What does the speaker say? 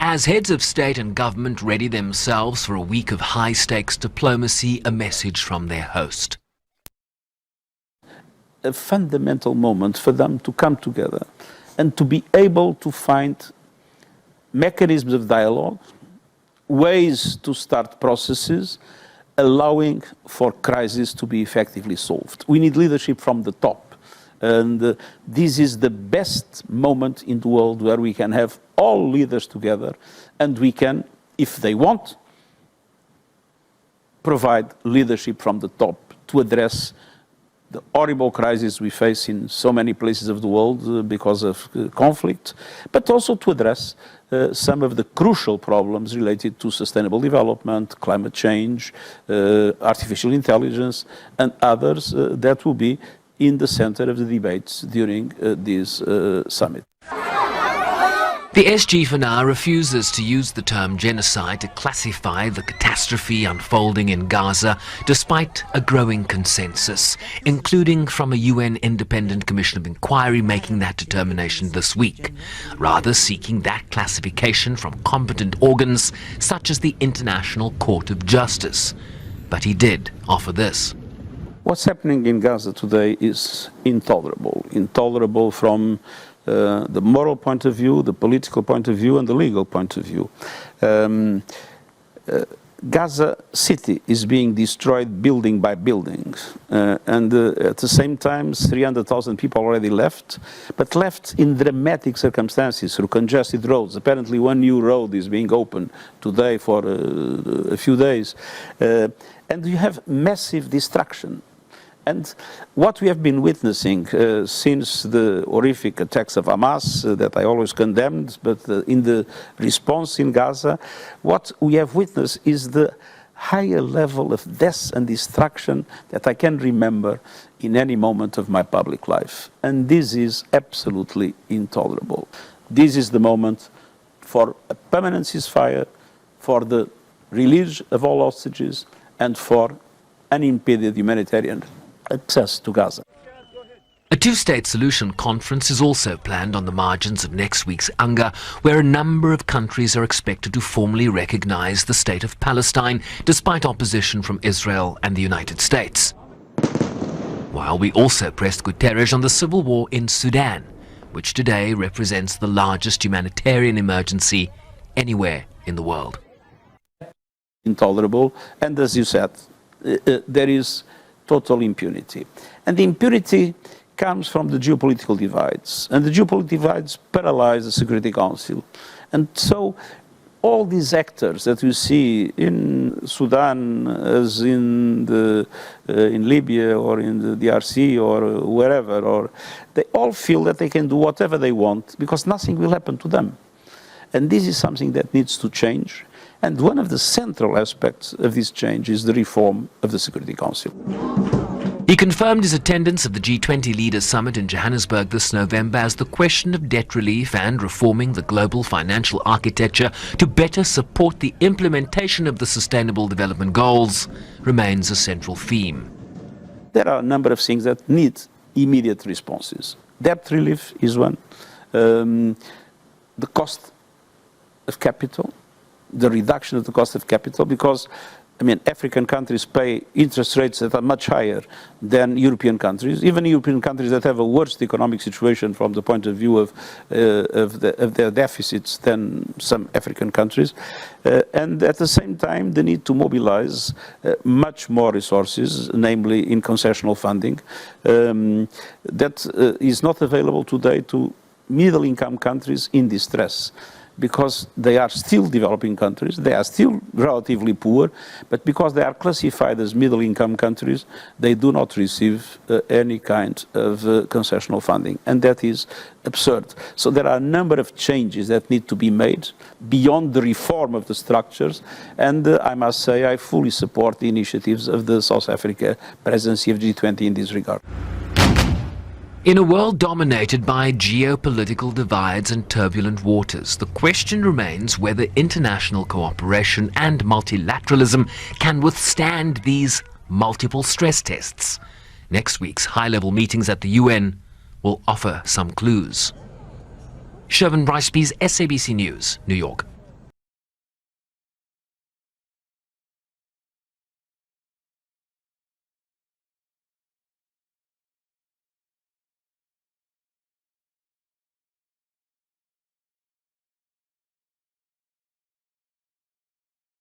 As heads of state and government ready themselves for a week of high-stakes diplomacy, a message from their host. A fundamental moment for them to come together and to be able to find mechanisms of dialogue, ways to start processes, allowing for crises to be effectively solved. We need leadership from the top. And this is the best moment in the world where we can have all leaders together and we can, if they want, provide leadership from the top to address the horrible crisis we face in so many places of the world because of conflict, but also to address some of the crucial problems related to sustainable development, climate change, artificial intelligence, and others that will be in the center of the debates during this summit. The SG for now refuses to use the term genocide to classify the catastrophe unfolding in Gaza, despite a growing consensus, including from a UN Independent Commission of Inquiry making that determination this week, rather seeking that classification from competent organs such as the International Court of Justice. But he did offer this. What's happening in Gaza today is intolerable. Intolerable from the moral point of view, the political point of view, and the legal point of view. Gaza City is being destroyed building by building, and at the same time 300,000 people already left, but left in dramatic circumstances through congested roads. Apparently one new road is being opened today for a few days, and you have massive destruction. And what we have been witnessing since the horrific attacks of Hamas that I always condemned, but in the response in Gaza, what we have witnessed is the higher level of death and destruction that I can remember in any moment of my public life. And this is absolutely intolerable. This is the moment for a permanent ceasefire, for the release of all hostages, and for unimpeded humanitarian access to Gaza. A two-state solution conference is also planned on the margins of next week's UNGA, where a number of countries are expected to formally recognize the state of Palestine, despite opposition from Israel and the United States. While we also pressed Guterres on the civil war in Sudan, which today represents the largest humanitarian emergency anywhere in the world. Intolerable, and as you said, there is total impunity. And the impunity comes from the geopolitical divides. And the geopolitical divides paralyze the Security Council. And so all these actors that you see in Sudan, as in Libya or in the DRC or wherever, they all feel that they can do whatever they want because nothing will happen to them. And this is something that needs to change. And one of the central aspects of this change is the reform of the Security Council. He confirmed his attendance of the G20 Leaders Summit in Johannesburg this November as the question of debt relief and reforming the global financial architecture to better support the implementation of the Sustainable Development Goals remains a central theme. There are a number of things that need immediate responses. Debt relief is one. The cost of capital, the reduction of the cost of capital, because, I mean, African countries pay interest rates that are much higher than European countries, even European countries that have a worse economic situation from the point of view of their deficits than some African countries. And at the same time, the need to mobilize much more resources, namely in concessional funding, that is not available today to middle-income countries in distress, because they are still developing countries, they are still relatively poor, but because they are classified as middle-income countries, they do not receive any kind of concessional funding, and that is absurd. So there are a number of changes that need to be made beyond the reform of the structures, and I must say I fully support the initiatives of the South Africa presidency of G20 in this regard. In a world dominated by geopolitical divides and turbulent waters, the question remains whether international cooperation and multilateralism can withstand these multiple stress tests. Next week's high-level meetings at the UN will offer some clues. Shervin Brycebees, SABC News, New York.